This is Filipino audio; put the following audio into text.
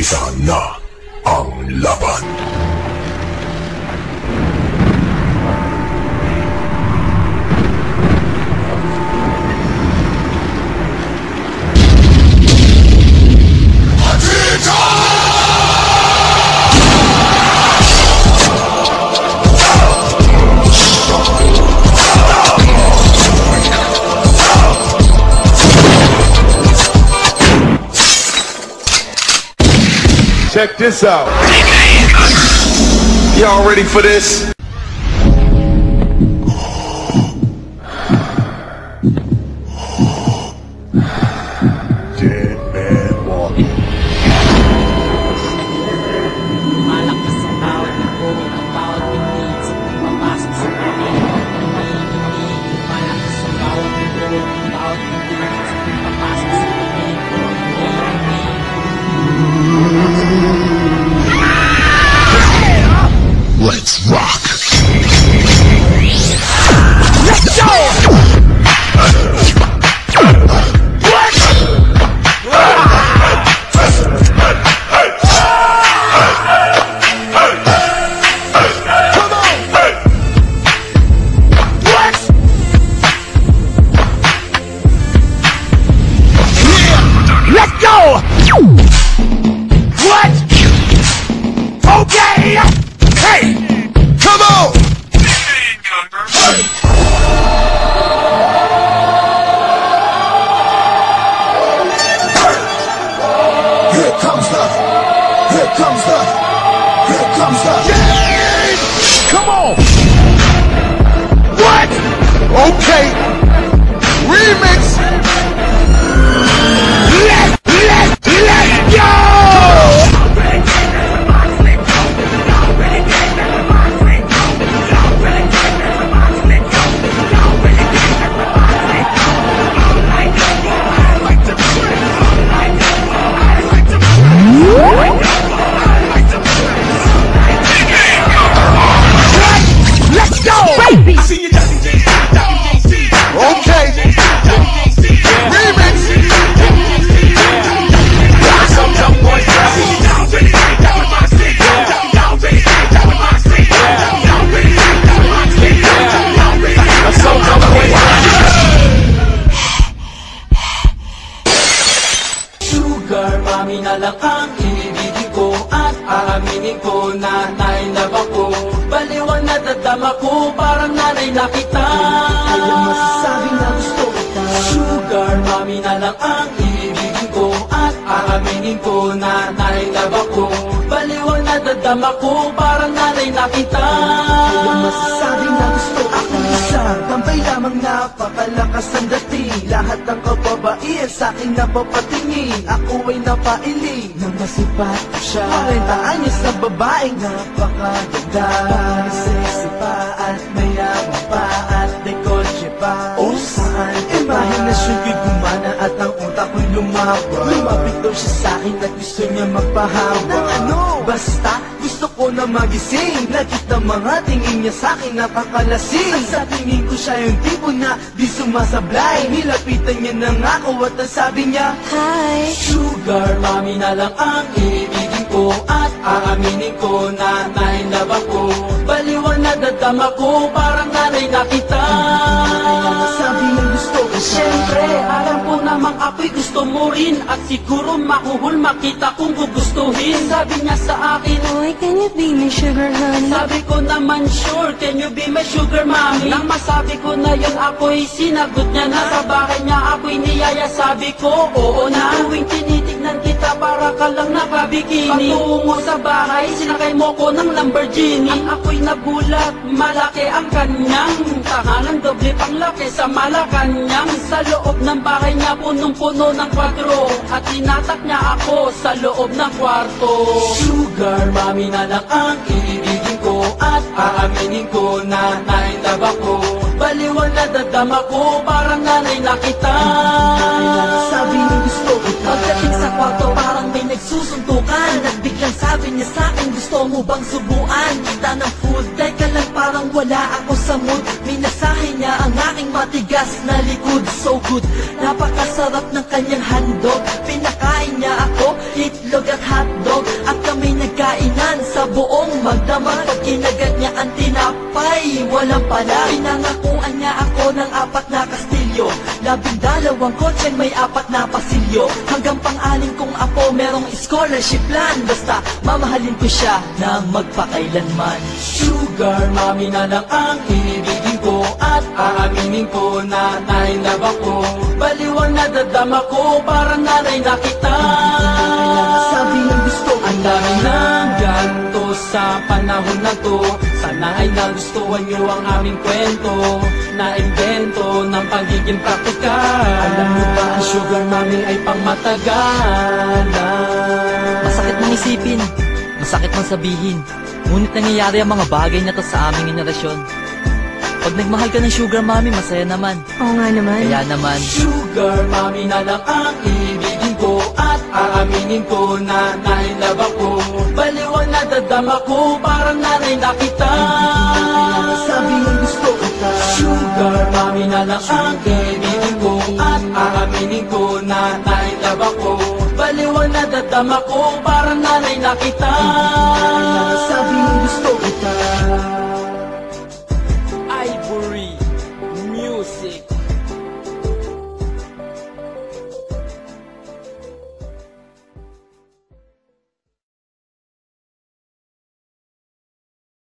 Umpisa na ang laban. Check this out. Y'all ready for this? Dead man walking. Malakas ang bawat ibo, ang bawat bingit, papasok sa panig, malakas ang bawat ibo, ang bawat bingit, papasok sa panig, Let's rock. Let's go! Come on! What? Okay. Remix. Let's go! Sugar mami na lang ang ibibigin ko at aaminin ko na nainlove ako. Baliwan na dadama ko, parang nanay na kita. Kaya masasabi na gusto kita. Sugar mami na lang ang ibibigin ko at aaminin ko na nainlove ako. Baliwan na dadama ko, parang nanay na kita. Kaya masasabi na gusto kita. Ako isa, tambay lamang napakalakas ang dating. Lahat ng kababaihan sa'king napapatingin. Ako ay napailing nang masipat ko siya. Parentaan niya sa babaeng napakaganda. Sexy pa at mayaman pa at may kotse pa. O saan imahinasyon ko'y gumana at ang utak ko'y lumaba. Lumapit daw siya sa'kin at gusto niya magpahaba. Nang ano? Basta gusto ko na magising. Nakita mga tingin niya sa'kin napakalasing. At sa tingin ko siya yung tipo na di sumasablay. Nilapitan niya na nga ako at ang sabi niya, hi! Sugar mami na lang ang ibigin ko at aaminin ko na nainlove ako. Baliwan na dadama ko, parang nanay na kita. Sabi niya gusto ko siya. Siyempre, alam ko namang ako'y gusto mo rin. At siguro makuhul makita kung gugustuhin. Sabi niya sa akin, boy, can you be my sugar honey? sabi ko naman sure, can you be my sugar mommy? Nang masabi ko na yun, ako'y sinagot niya na. Sa bahay niya ako'y niyaya, sabi ko oo na. Tuwing tinitignan kita para ka lang nakabikini. Patungo sa bahay, sinakay mo ko ng Lamborghini. At ako'y nagulat, malaki ang kanyang tahanan, doble pang laki sa Malacanang. Sa loob ng bahay niya, punong-puno ng kwadro. At tinatak niya ako sa loob ng kwarto. Sugar mami na lang ang ibigin ko at aaminin ko na nainlove ako. Baliwan na dadama ko, parang nanay na kita. Sabi niya gusto kita. Pagdating sa kwarto, parang may nagsusuntukan. Nagbiglang sabi niya sa'kin, gusto mo bang subuan? Kita ng food, teka lang parang wala ako sa mood. Minasahe niya ang aking matigas na likod. So good, napakasarap ng kanyang handog. Pinakain niya ako, itlog at hotdog. Kinagat niya ang tinapay, walang pala. Pinangakuan niya ako ng 4 na kastilyo, 12 kotseng may 4 na pasilyo. Hanggang pang-anim kong apo merong scholarship plan. Basta mamahalin ko siya na magpakailanman. Sugar mommy na lang ang ibigin ko, at aaminin ko na nainlove ako. Baliwang nadadama ko, parang nanay na kita. Sabi ng gusto, ang dami ng ganto sa panahon na to. Sana ay nagustuhan nyo ang aming kwento, na invento ng pagiging praktikal. Alam nyo ba ang sugar mommy ay pangmatagalan? Masakit mong isipin, masakit mong sabihin, ngunit nangyayari ang mga bagay na to sa aming henerasyon. Pag nagmahal ka ng sugar mommy, masaya naman. Oo nga naman. Kaya naman, Sugar mommy na lang ang ibigin ko, at aaminin ko na nainlove ako. Baliwang nadadama ko, parang nanay na kita. Sabi ng gusto kita. Sugar mommy na lang ang ibigin ko, at aaminin ko na nainlove ako. Baliwang nadadama ko, parang nanay na kita.